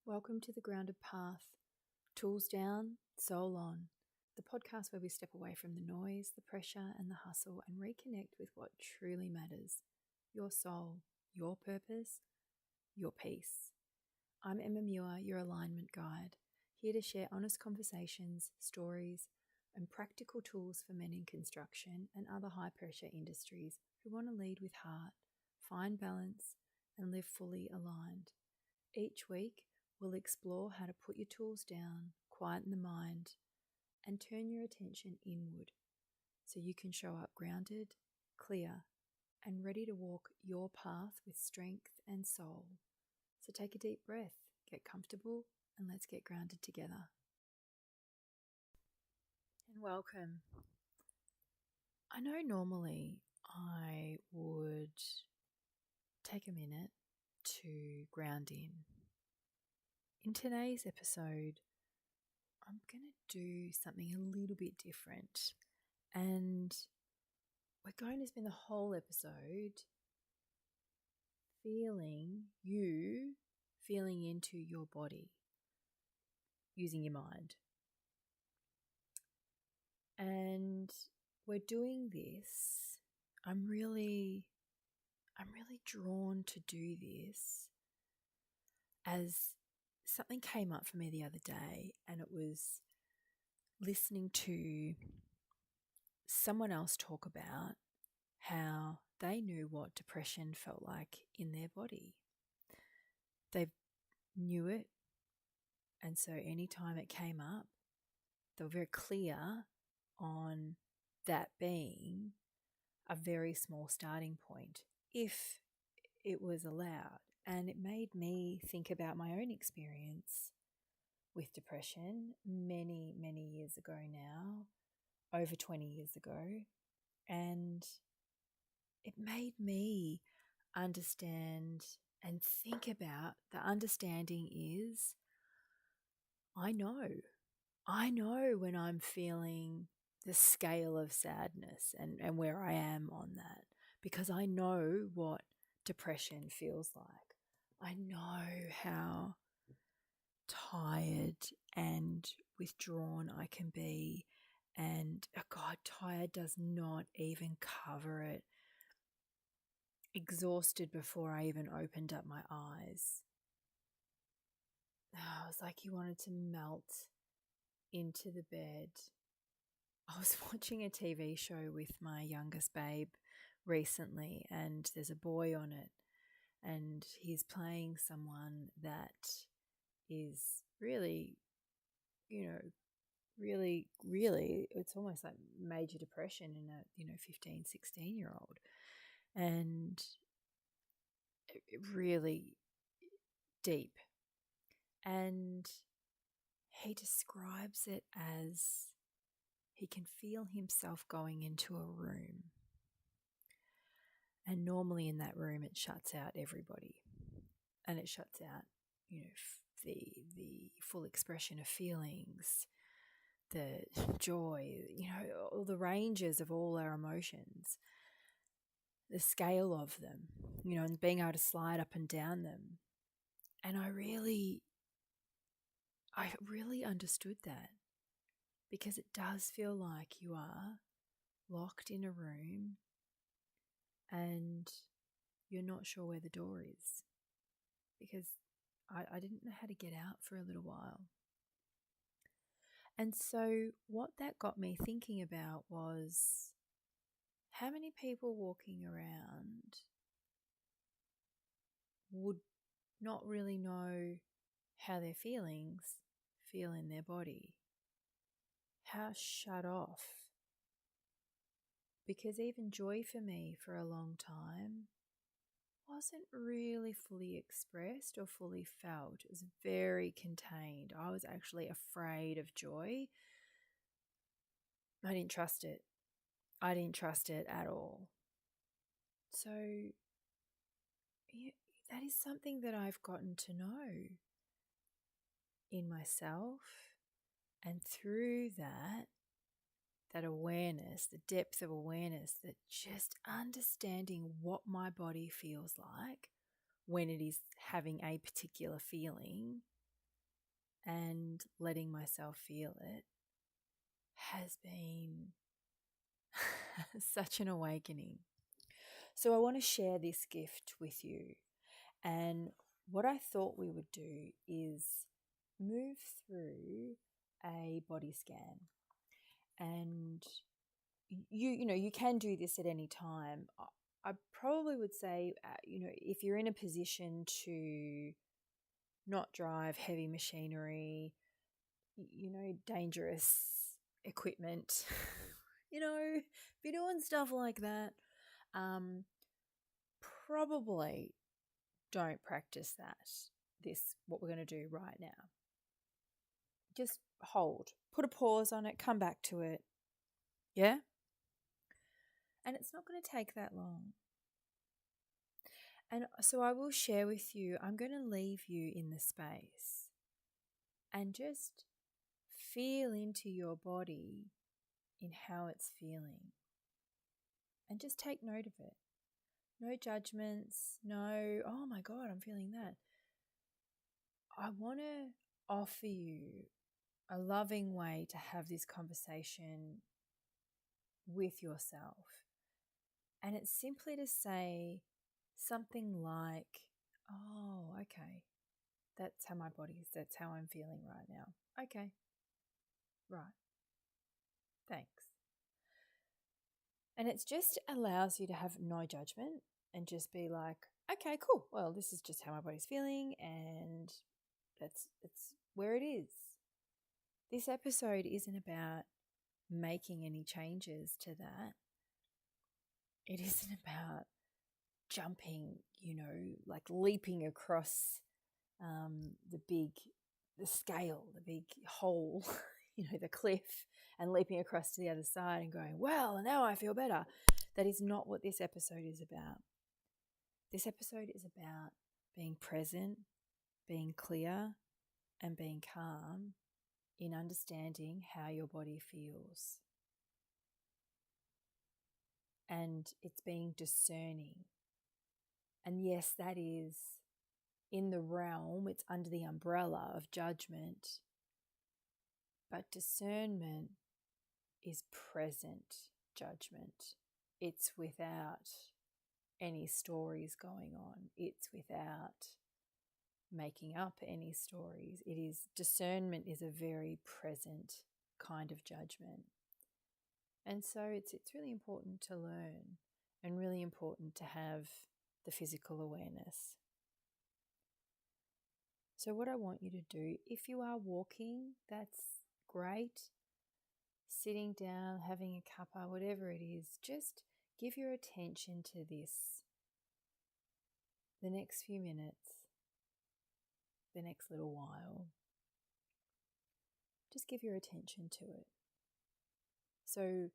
Welcome to the Grounded Path. Tools down, soul on. The podcast where we step away from the noise, the pressure, and the hustle and reconnect with what truly matters. Your soul, your purpose, your peace. I'm Emma Muir, your alignment guide, here to share honest conversations, stories, and practical tools for men in construction and other high-pressure industries who want to lead with heart, find balance, and live fully aligned. Each week, we'll explore how to put your tools down, quieten the mind, and turn your attention inward so you can show up grounded, clear, and ready to walk your path with strength and soul. So take a deep breath, get comfortable, and let's get grounded together. And welcome. I know normally I would take a minute to ground in. In today's episode, I'm going to do something a little bit different, and we're going to spend the whole episode feeling into your body using your mind. And we're doing this. I'm really drawn to do this as something came up for me the other day, and it was listening to someone else talk about how they knew what depression felt like in their body. They knew it, and so anytime it came up, they were very clear on that being a very small starting point, if it was allowed. And it made me think about my own experience with depression many, many years ago now, over 20 years ago. And it made me understand and think about the understanding is I know when I'm feeling the scale of sadness and where I am on that, because I know what depression feels like. I know how tired and withdrawn I can be, and God, tired does not even cover it. Exhausted before I even opened up my eyes. Oh, it was like you wanted to melt into the bed. I was watching a TV show with my youngest babe recently, and there's a boy on it, and he's playing someone that is really, really, it's almost like major depression in a 15, 16-year-old. And really deep. And he describes it as he can feel himself going into a room. And normally in that room, it shuts out everybody. And it shuts out, the full expression of feelings, the joy, all the ranges of all our emotions, the scale of them, and being able to slide up and down them. And I really understood that, because it does feel like you are locked in a room and you're not sure where the door is, because I didn't know how to get out for a little while. And so what that got me thinking about was, how many people walking around would not really know how their feelings feel in their body? How shut off? Because even joy for me for a long time wasn't really fully expressed or fully felt. It was very contained. I was actually afraid of joy. I didn't trust it. I didn't trust it at all. So that is something that I've gotten to know in myself, and through that awareness, the depth of awareness, that just understanding what my body feels like when it is having a particular feeling, and letting myself feel it has been such an awakening. So I want to share this gift with you. And what I thought we would do is move through a body scan. And you can do this at any time. I probably would say, if you're in a position to not drive heavy machinery, dangerous equipment, if you're doing stuff like that, probably don't practice what we're going to do right now. Just hold, put a pause on it, come back to it. Yeah? And it's not going to take that long. And so I will share with you, I'm going to leave you in the space and just feel into your body in how it's feeling. And just take note of it. No judgments, no, oh my God, I'm feeling that. I want to offer you a loving way to have this conversation with yourself. And it's simply to say something like, oh, okay, that's how my body is, that's how I'm feeling right now. Okay, right, thanks. And it just allows you to have no judgment and just be like, okay, cool. Well, this is just how my body's feeling and it's where it is. This episode isn't about making any changes to that. It isn't about jumping, like leaping across the scale, the big hole, the cliff, and leaping across to the other side and going, well, now I feel better. That is not what this episode is about. This episode is about being present, being clear, and being calm in understanding how your body feels. And it's being discerning. And yes, that is in the realm, it's under the umbrella of judgment. But discernment is present judgment. It's without any stories going on. It's without making up any stories. Discernment is a very present kind of judgment. And so it's really important to learn and really important to have the physical awareness. So what I want you to do, if you are walking, that's great. Sitting down, having a cuppa, whatever it is, just give your attention to this. The next few minutes, the next little while, just give your attention to it. So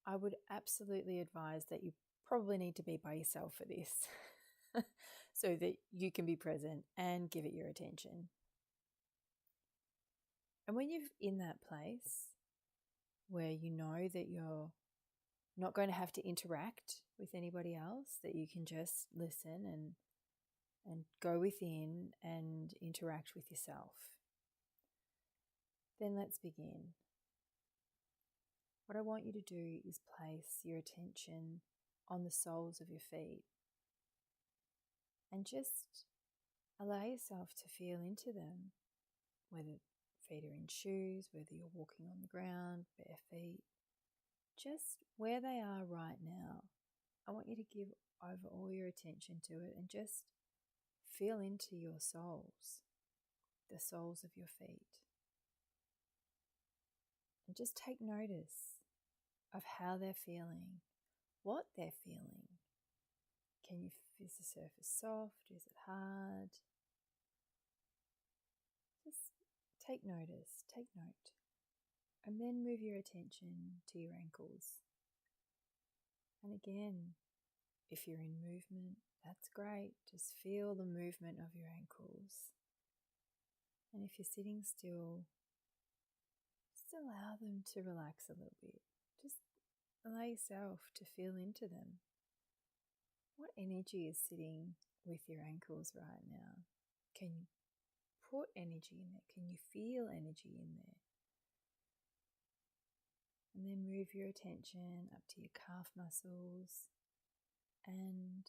I would absolutely advise that you probably need to be by yourself for this so that you can be present and give it your attention. And when you're in that place where you know that you're not going to have to interact with anybody else, that you can just listen and go within and interact with yourself, then let's begin. What I want you to do is place your attention on the soles of your feet and just allow yourself to feel into them, whether feet are in shoes, whether you're walking on the ground, bare feet, just where they are right now. I want you to give over all your attention to it and just feel into your soles, the soles of your feet. And just take notice of how they're feeling, what they're feeling. Is the surface soft? Is it hard? Just take note. And then move your attention to your ankles. And again, if you're in movement, that's great. Just feel the movement of your ankles. And if you're sitting still, just allow them to relax a little bit. Just allow yourself to feel into them. What energy is sitting with your ankles right now? Can you put energy in there? Can you feel energy in there? And then move your attention up to your calf muscles. And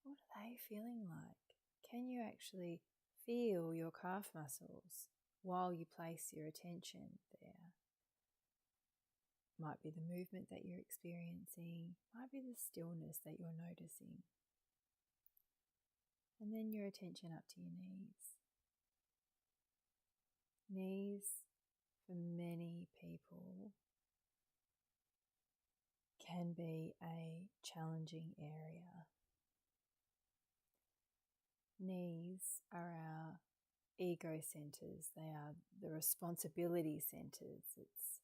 what are they feeling like? Can you actually feel your calf muscles while you place your attention there? Might be the movement that you're experiencing, might be the stillness that you're noticing. And then your attention up to your knees. Knees, for many people, can be a challenging area. Knees are our ego centers. They are the responsibility centers. It's,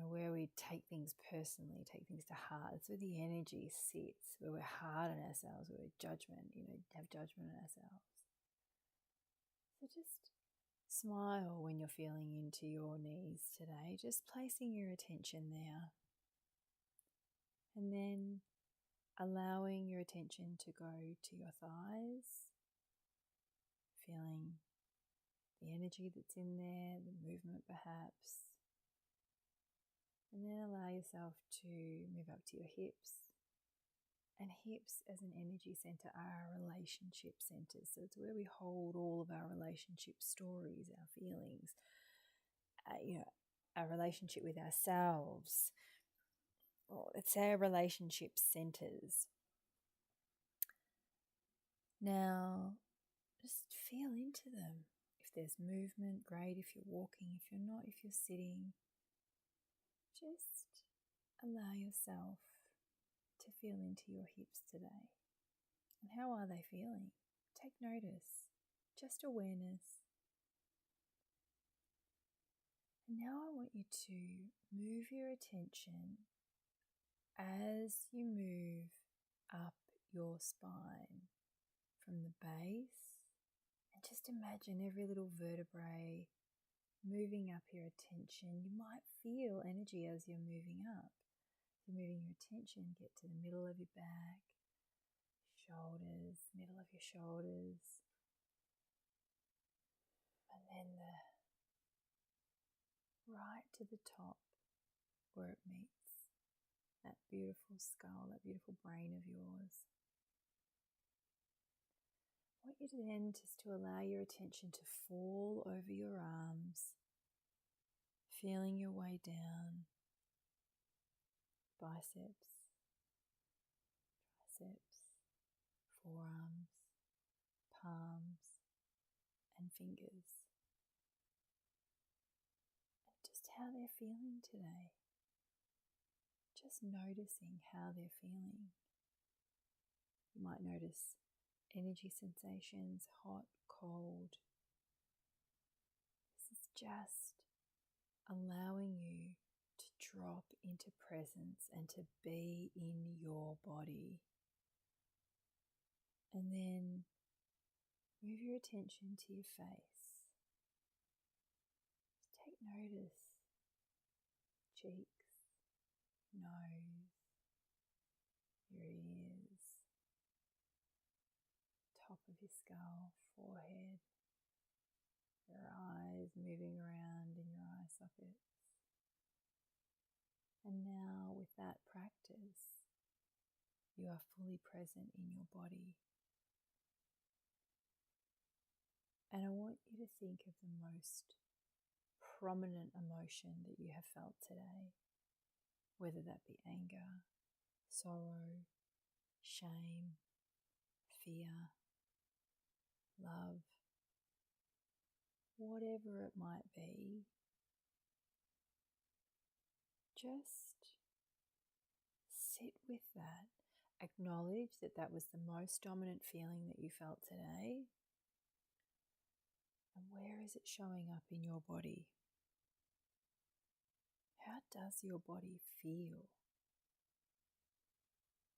where we take things personally, take things to heart. It's where the energy sits, where we're hard on ourselves, where we're have judgment on ourselves. So just smile when you're feeling into your knees today, just placing your attention there. And then allowing your attention to go to your thighs, feeling the energy that's in there, the movement perhaps. And then allow yourself to move up to your hips. And hips as an energy center are our relationship centers. So it's where we hold all of our relationship stories, our feelings, our relationship with ourselves. It's our relationship centers. Now, just feel into them. If there's movement, great. If you're walking, if you're not, if you're sitting, just allow yourself to feel into your hips today. And how are they feeling? Take notice, just awareness. And now I want you to move your attention as you move up your spine from the base, and just imagine every little vertebrae moving up your attention. You might feel energy as you're moving up. You're moving your attention, get to the middle of your back, shoulders, middle of your shoulders, and then right to the top where it meets that beautiful skull, that beautiful brain of yours. I want you to then just to allow your attention to fall over your arms, feeling your way down, biceps, triceps, forearms, palms, and fingers. And just how they're feeling today. Just noticing how they're feeling. You might notice energy sensations, hot, cold. This is just allowing you to drop into presence and to be in your body. And then move your attention to your face. Just take notice. Cheeks, nose, your ears, top of your skull, forehead, your eyes moving around in your eye sockets. And now with that practice, you are fully present in your body. And I want you to think of the most prominent emotion that you have felt today, whether that be anger, sorrow, shame, fear, love, whatever it might be. Just sit with that. Acknowledge that that was the most dominant feeling that you felt today. And where is it showing up in your body? How does your body feel?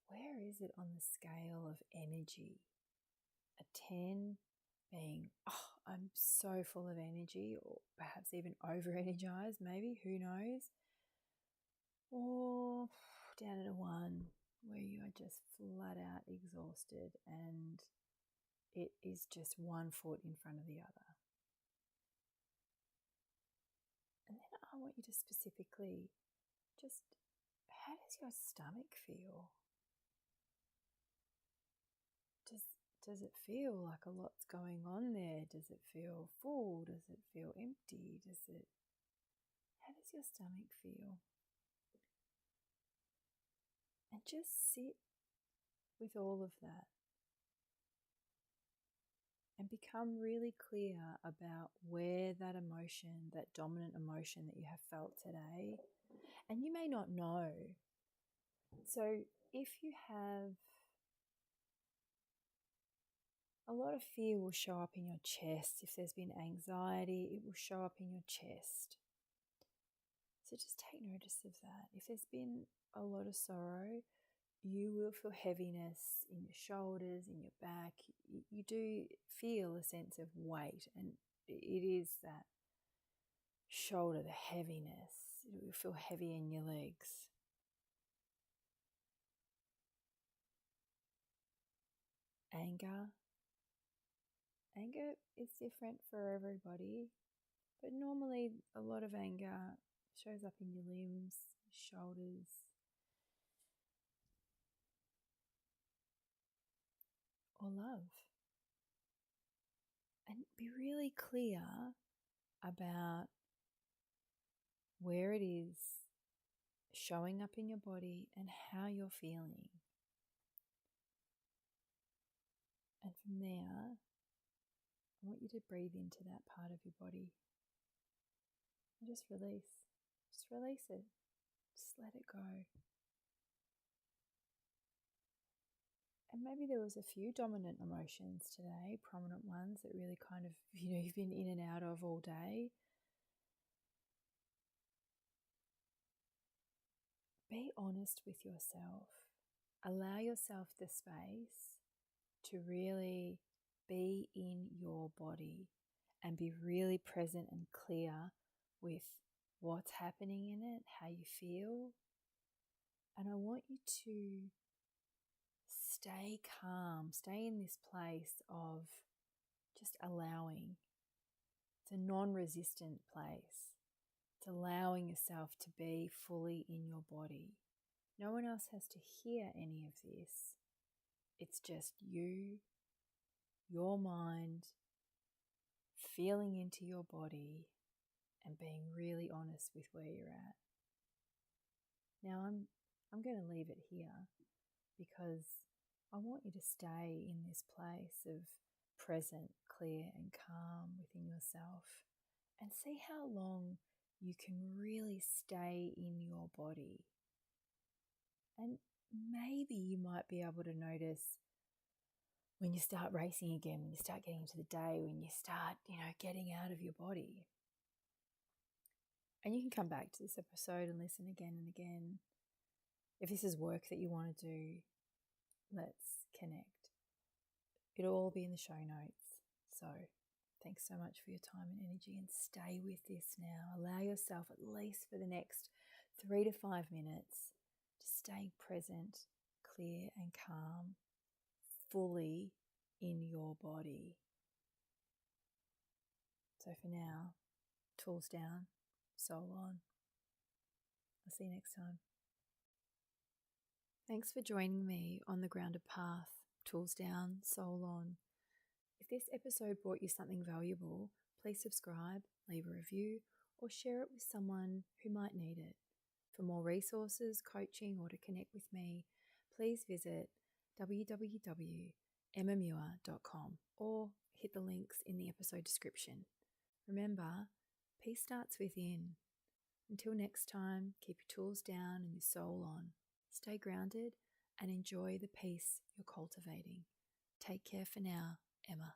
Where is it on the scale of energy? A 10 being, I'm so full of energy, or perhaps even over-energized, maybe, who knows? Or down at a 1 where you are just flat out exhausted and it is just one foot in front of the other. And then I want you to specifically just, how does your stomach feel? Does it feel like a lot's going on there? Does it feel full? Does it feel empty? How does your stomach feel? And just sit with all of that and become really clear about where that emotion, that dominant emotion that you have felt today, and you may not know. So if you have a lot of fear, will show up in your chest. If there's been anxiety, it will show up in your chest. So just take notice of that. If there's been a lot of sorrow, you will feel heaviness in your shoulders, in your back. You do feel a sense of weight, and it is that shoulder, the heaviness. It will feel heavy in your legs. Anger is different for everybody, but normally a lot of anger shows up in your limbs, shoulders. Or love. And be really clear about where it is showing up in your body and how you're feeling. And from there, I want you to breathe into that part of your body and just release. Just release it. Just let it go. And maybe there was a few dominant emotions today, prominent ones that really kind of, you've been in and out of all day. Be honest with yourself. Allow yourself the space to really be in your body and be really present and clear with what's happening in it, how you feel. And I want you to stay calm, stay in this place of just allowing. It's a non-resistant place. It's allowing yourself to be fully in your body. No one else has to hear any of this. It's just you, your mind, feeling into your body and being really honest with where you're at. Now I'm going to leave it here because I want you to stay in this place of present, clear and calm within yourself and see how long you can really stay in your body. And maybe you might be able to notice when you start racing again, when you start getting into the day, when you start, getting out of your body. And you can come back to this episode and listen again and again. If this is work that you want to do, let's connect. It'll all be in the show notes. So thanks so much for your time and energy, and stay with this now. Allow yourself, at least for the next 3 to 5 minutes, to stay present, clear and calm, fully in your body. So for now, tools down, soul on. I'll see you next time. Thanks for joining me on the Grounded Path, tools down, soul on. If this episode brought you something valuable, please subscribe, leave a review, or share it with someone who might need it. For more resources, coaching, or to connect with me, please visit www.emmamuir.com or hit the links in the episode description. Remember, peace starts within. Until next time, keep your tools down and your soul on. Stay grounded and enjoy the peace you're cultivating. Take care for now, Emma.